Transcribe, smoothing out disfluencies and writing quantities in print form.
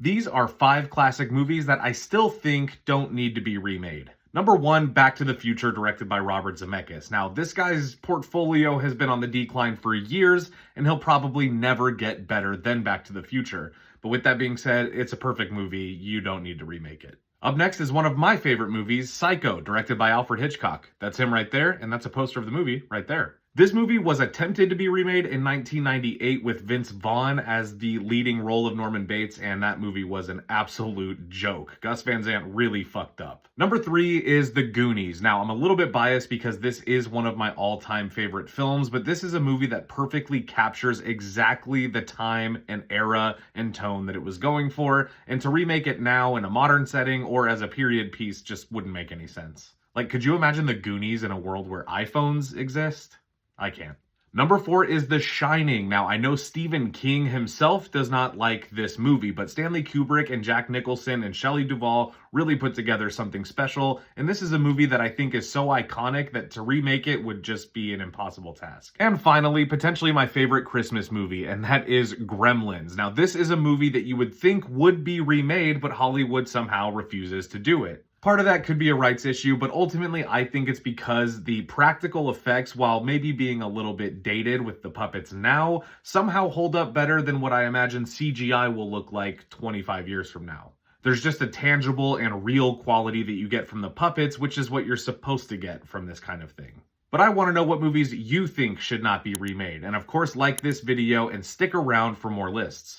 These are 5 classic movies that I still think don't need to be remade. Number 1, Back to the Future, directed by Robert Zemeckis. Now, this guy's portfolio has been on the decline for years, and he'll probably never get better than Back to the Future. But with that being said, it's a perfect movie. You don't need to remake it. Up next is one of my favorite movies, Psycho, directed by Alfred Hitchcock. That's him right there, and that's a poster of the movie right there. This movie was attempted to be remade in 1998 with Vince Vaughn as the leading role of Norman Bates, and that movie was an absolute joke. Gus Van Sant really fucked up. Number 3 is The Goonies. Now, I'm a little bit biased because this is one of my all-time favorite films, but this is a movie that perfectly captures exactly the time and era and tone that it was going for, and to remake it now in a modern setting or as a period piece just wouldn't make any sense. Like, could you imagine The Goonies in a world where iPhones exist? I can't. Number 4 is The Shining. Now, I know Stephen King himself does not like this movie, but Stanley Kubrick and Jack Nicholson and Shelley Duvall really put together something special, and this is a movie that I think is so iconic that to remake it would just be an impossible task. And finally, potentially my favorite Christmas movie, and that is Gremlins. Now, this is a movie that you would think would be remade, but Hollywood somehow refuses to do it. Part of that could be a rights issue, but ultimately I think it's because the practical effects, while maybe being a little bit dated with the puppets now, somehow hold up better than what I imagine CGI will look like 25 years from now. There's just a tangible and real quality that you get from the puppets, which is what you're supposed to get from this kind of thing. But I want to know what movies you think should not be remade, and of course like this video and stick around for more lists.